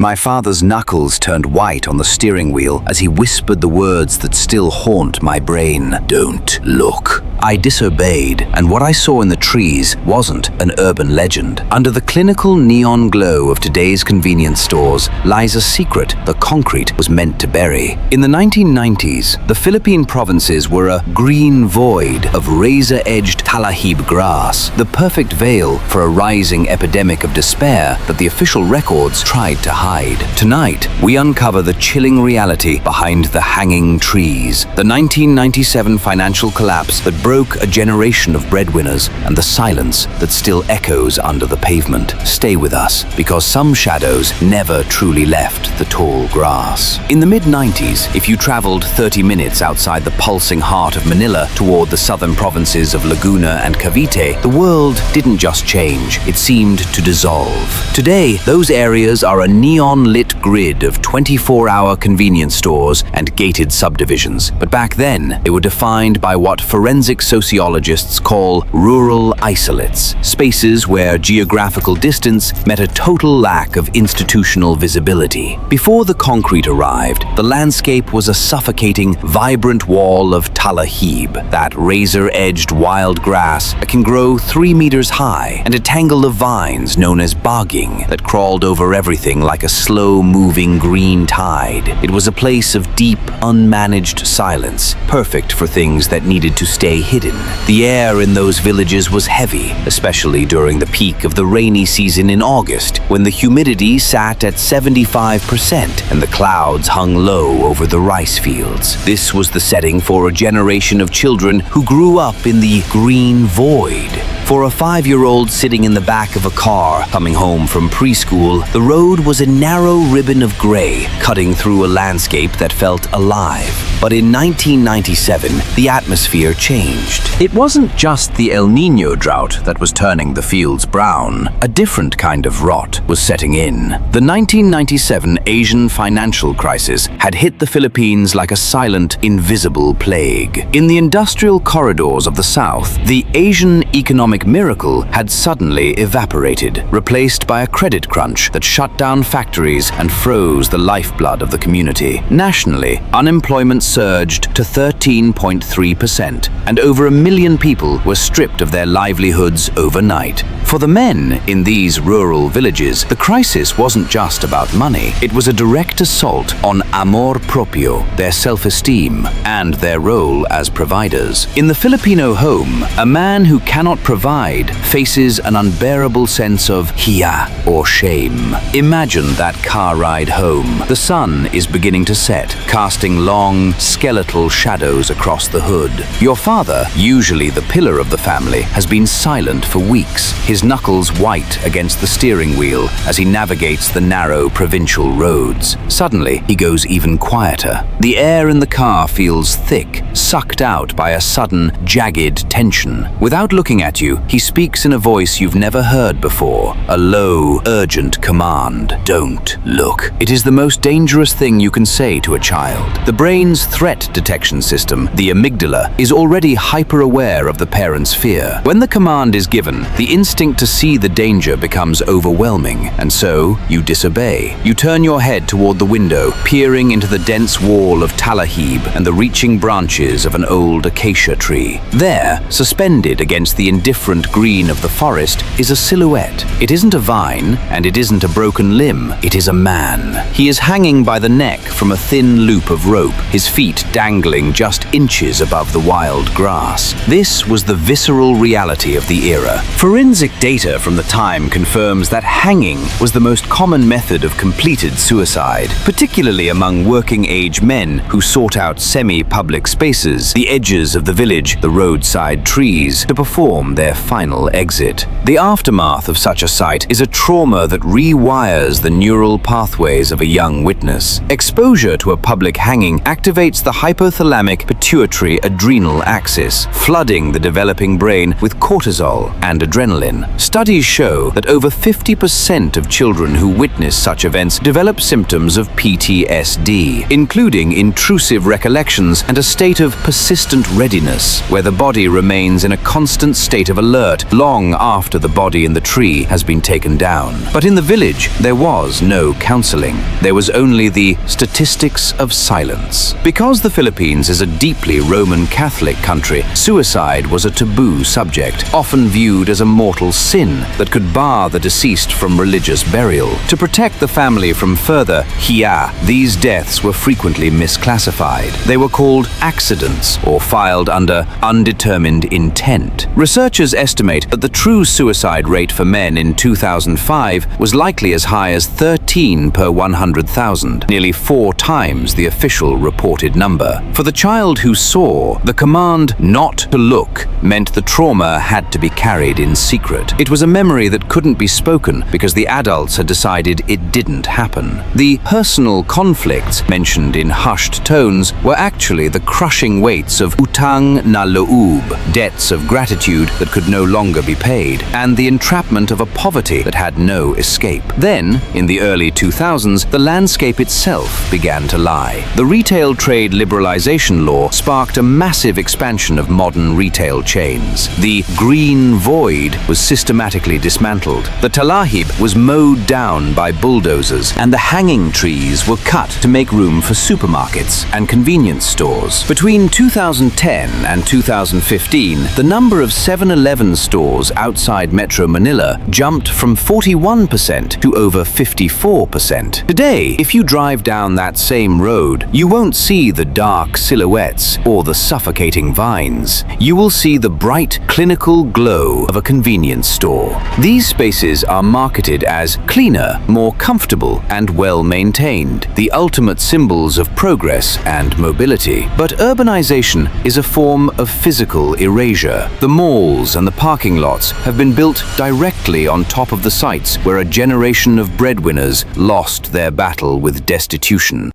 My father's knuckles turned white on the steering wheel as he whispered the words that still haunt my brain. Don't look. I disobeyed, and what I saw in the trees wasn't an urban legend. Under the clinical neon glow of today's convenience stores lies a secret the concrete was meant to bury. In the 1990s, the Philippine provinces were a green void of razor-edged talahib grass, the perfect veil for a rising epidemic of despair that the official records tried to hide. Tonight, we uncover the chilling reality behind the hanging trees, the 1997 financial collapse that broke a generation of breadwinners, and the silence that still echoes under the pavement. Stay with us, because some shadows never truly left the tall grass. In the mid-90s, if you traveled 30 minutes outside the pulsing heart of Manila toward the southern provinces of Laguna and Cavite, the world didn't just change, it seemed to dissolve. Today, those areas are a neon-lit grid of 24-hour convenience stores and gated subdivisions. But back then, they were defined by what forensic sociologists call rural isolates, spaces where geographical distance met a total lack of institutional visibility. Before the concrete arrived, the landscape was a suffocating, vibrant wall of talahib, that razor-edged wild grass that can grow 3 meters high, and a tangle of vines known as bogging that crawled over everything like a slow-moving green tide. It was a place of deep, unmanaged silence, perfect for things that needed to stay hidden. The air in those villages was heavy, especially during the peak of the rainy season in August, when the humidity sat at 75% and the clouds hung low over the rice fields. This was the setting for a generation of children who grew up in the green void. For a 5-year-old sitting in the back of a car coming home from preschool, the road was a narrow ribbon of gray, cutting through a landscape that felt alive. But in 1997, the atmosphere changed. It wasn't just the El Niño drought that was turning the fields brown. A different kind of rot was setting in. The 1997 Asian financial crisis had hit the Philippines like a silent, invisible plague. In the industrial corridors of the South, the Asian economic miracle had suddenly evaporated, replaced by a credit crunch that shut down factories and froze the lifeblood of the community. Nationally, unemployment surged to 13.3%, and over 1 million people were stripped of their livelihoods overnight. For the men in these rural villages, the crisis wasn't just about money. It was a direct assault on Amor Propio, their self-esteem, and their role as providers. In the Filipino home, a man who cannot provide faces an unbearable sense of Hiya, or shame. Imagine that car ride home. The sun is beginning to set, casting long, skeletal shadows across the hood. Your father, usually the pillar of the family, has been silent for weeks, his knuckles white against the steering wheel as he navigates the narrow provincial roads. Suddenly, he goes even quieter. The air in the car feels thick, sucked out by a sudden, jagged tension. Without looking at you, he speaks in a voice you've never heard before, a low, urgent command. Don't look. It is the most dangerous thing you can say to a child. The brain's threat detection system, the amygdala, is already hyper-aware of the parent's fear. When the command is given, the instinct to see the danger becomes overwhelming, and so you disobey. You turn your head toward the window, peering into the dense wall of talahib and the reaching branches of an old acacia tree. There, suspended against the indifferent green of the forest, is a silhouette. It isn't a vine, and it isn't a broken limb. It is a man. He is hanging by the neck from a thin loop of rope, his feet dangling just inches above the wild grass. This was the visceral reality of the era. Forensic data from the time confirms that hanging was the most common method of completed suicide, particularly among working-age men who sought out semi-public spaces, the edges of the village, the roadside trees, to perform their final exit. The aftermath of such a sight is a trauma that rewires the neural pathways of a young witness. Exposure to a public hanging activates the hypothalamic pituitary adrenal axis, flooding the developing brain with cortisol and adrenaline. Studies show that over 50% of children who witness such events develop symptoms of PTSD, including intrusive recollections and a state of persistent readiness, where the body remains in a constant state of alert long after the body in the tree has been taken down. But in the village, there was no counseling. There was only the statistics of silence. Because the Philippines is a deeply Roman Catholic country, suicide was a taboo subject, often viewed as a mortal sin that could bar the deceased from religious burial. To protect the family from further Hiya, these deaths were frequently misclassified. They were called accidents or filed under undetermined intent. Researchers estimate that the true suicide rate for men in 2005 was likely as high as 13 per 100,000, nearly 4 times the official reported number. For the child who saw, the command not to look meant the trauma had to be carried in secret. It was a memory that couldn't be spoken because the adults had decided it didn't happen. The personal conflicts mentioned in hushed tones were actually the crushing weights of utang na loob, debts of gratitude that could no longer be paid, and the entrapment of a poverty that had no escape. Then, in the early 2000s, the landscape itself began to lie. The retail trade liberalization law sparked a massive expansion of modern retail chains. The green void was systematically dismantled. The talahib was mowed down by bulldozers, and the hanging trees were cut to make room for supermarkets and convenience stores. Between 2010 and 2015, the number of 7-Eleven stores outside Metro Manila jumped from 41% to over 54%. Today, if you drive down that same road, you won't see the dark silhouettes or the suffocating vines. You will see the bright, clinical glow of a convenience store. These spaces are marketed as cleaner, more comfortable, and well-maintained, the ultimate symbols of progress and mobility. But urbanization is a form of physical erasure. The malls and the parking lots have been built directly on top of the sites where a generation of breadwinners lost their battle with destitution.